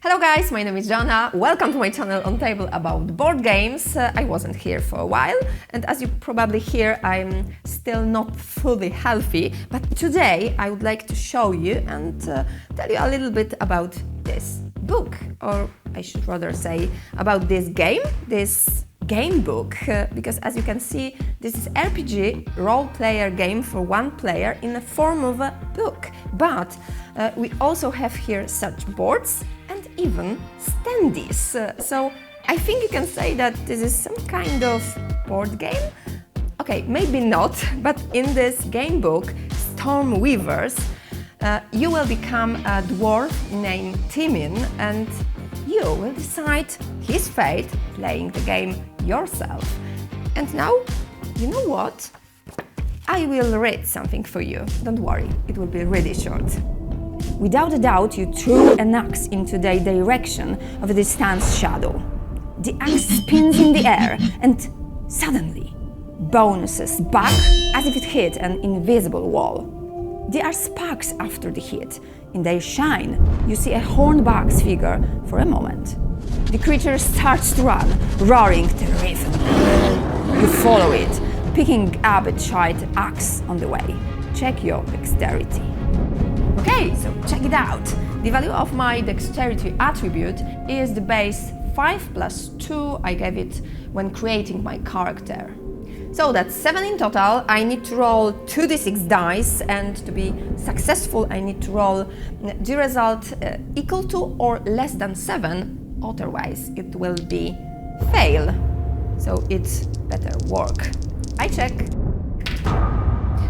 Hello guys, my name is Jana. Welcome to my channel on table about board games. I wasn't here for a while, and as you probably hear, I'm still not fully healthy, but today I would like to show you and tell you a little bit about this book, or I should rather say about this game book, because as you can see, this is RPG role-player game for one player in the form of a book. But we also have here such boards and even standees. So I think you can say that this is some kind of board game. Okay, maybe not, but in this game book, Storm Weavers, you will become a dwarf named Thymin, and you will decide his fate playing the game yourself. And now, you know what? I will read something for you. Don't worry, it will be really short. Without a doubt, you threw an axe into the direction of the distant shadow. The axe spins in the air, and suddenly, bounces back as if it hit an invisible wall. There are sparks after the hit. In their shine, you see a hornback's figure for a moment. The creature starts to run, roaring terrifically. You follow it, picking up a charred axe on the way. Check your dexterity. Okay, so check it out. The value of my dexterity attribute is the base 5 plus 2 I gave it when creating my character. So that's 7 in total. I need to roll 2d6 dice, and to be successful I need to roll the result equal to or less than 7, otherwise it will be fail. So it's better work. I check.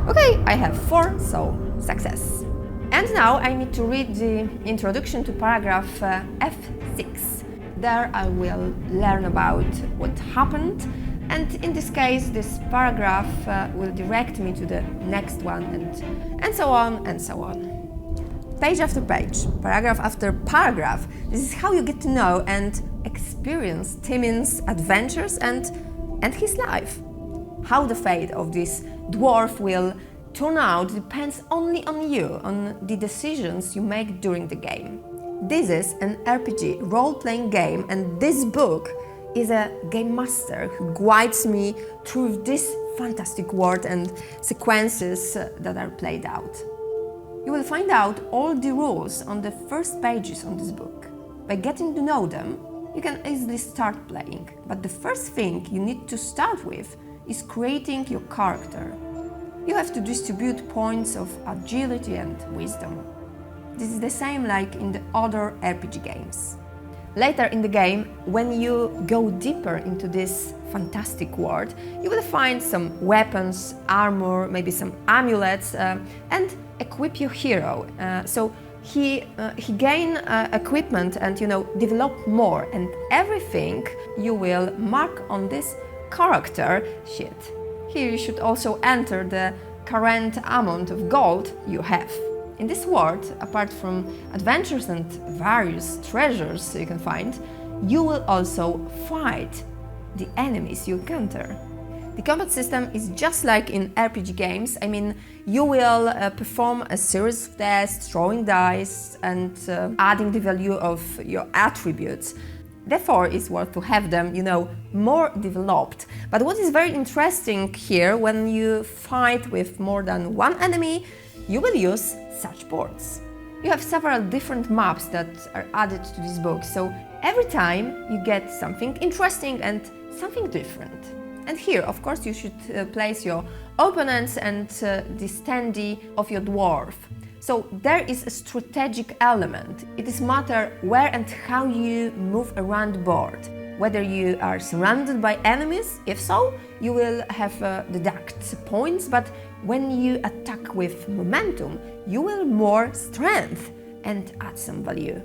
Okay, I have 4, so success. And now I need to read the introduction to paragraph F6. There I will learn about what happened, and in this case this paragraph will direct me to the next one, and so on and so on. Page after page, paragraph after paragraph, this is how you get to know and experience Thymin's adventures and his life. How the fate of this dwarf will turn out depends only on you, on the decisions you make during the game. This is an RPG role-playing game, and this book is a game master who guides me through this fantastic world and sequences that are played out. You will find out all the rules on the first pages on this book. By getting to know them, you can easily start playing. But the first thing you need to start with is creating your character. You have to distribute points of agility and wisdom. This is the same like in the other RPG games. Later in the game, when you go deeper into this fantastic world, you will find some weapons, armor, maybe some amulets, and equip your hero. So he gain equipment and develop more, and everything you will mark on this character sheet. Here you should also enter the current amount of gold you have. In this world, apart from adventures and various treasures you can find, you will also fight the enemies you encounter. The combat system is just like in RPG games. I mean, you will perform a series of tests, throwing dice and adding the value of your attributes. Therefore, it's worth to have them, more developed. But what is very interesting here, when you fight with more than one enemy, you will use such boards. You have several different maps that are added to this book, so every time you get something interesting and something different. And here, of course, you should place your opponents and the standee of your dwarf. So there is a strategic element. It is matter where and how you move around the board. Whether you are surrounded by enemies, if so, you will have deduct points, but when you attack with momentum, you will more strength and add some value.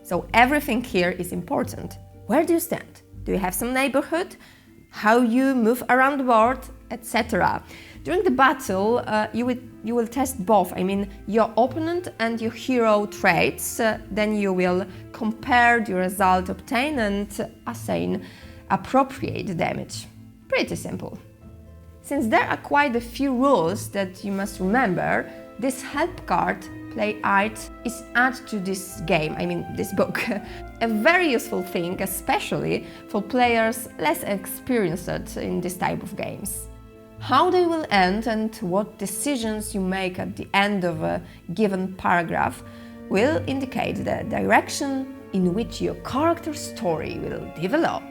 So everything here is important. Where do you stand? Do you have some neighborhood? How you move around the board, etc. During the battle, you will test both, your opponent and your hero traits. Then you will compare the result obtained and assign appropriate damage. Pretty simple. Since there are quite a few rules that you must remember, this help card play art is add to this game, I mean this book. A very useful thing, especially for players less experienced in this type of games. How they will end and what decisions you make at the end of a given paragraph will indicate the direction in which your character's story will develop.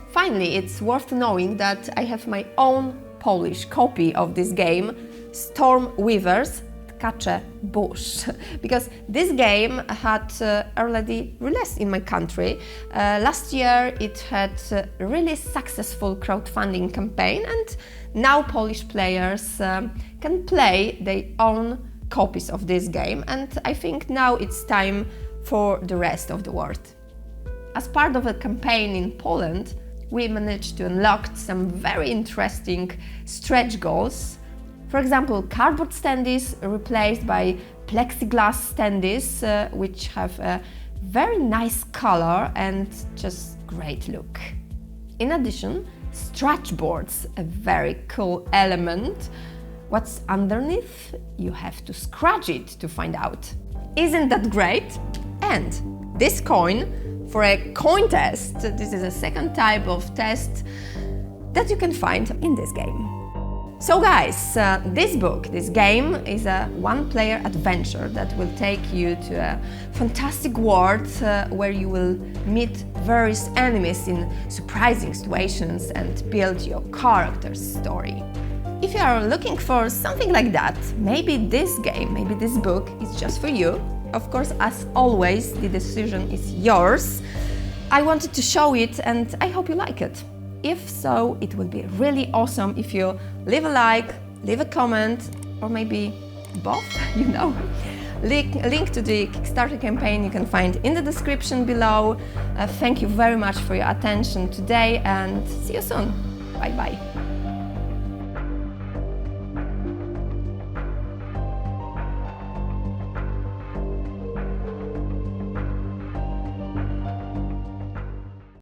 Finally, it's worth knowing that I have my own Polish copy of this game, Storm Weavers Tkacze Burz, because this game had already released in my country. Last year it had a really successful crowdfunding campaign, and now Polish players can play their own copies of this game, and I think now it's time for the rest of the world. As part of a campaign in Poland, we managed to unlock some very interesting stretch goals. For example, cardboard standees replaced by plexiglass standees, which have a very nice color and just great look. In addition, stretch boards, a very cool element. What's underneath? You have to scratch it to find out. Isn't that great? And this coin for a coin test. This is a second type of test that you can find in this game. So guys, this game is a one-player adventure that will take you to a fantastic world where you will meet various enemies in surprising situations and build your character's story. If you are looking for something like that, maybe this game, maybe this book is just for you. Of course, as always, the decision is yours. I wanted to show it and I hope you like it. If so, it would be really awesome if you leave a like, leave a comment, or maybe both, you know. Link to the Kickstarter campaign you can find in the description below. Thank you very much for your attention today and see you soon. Bye bye.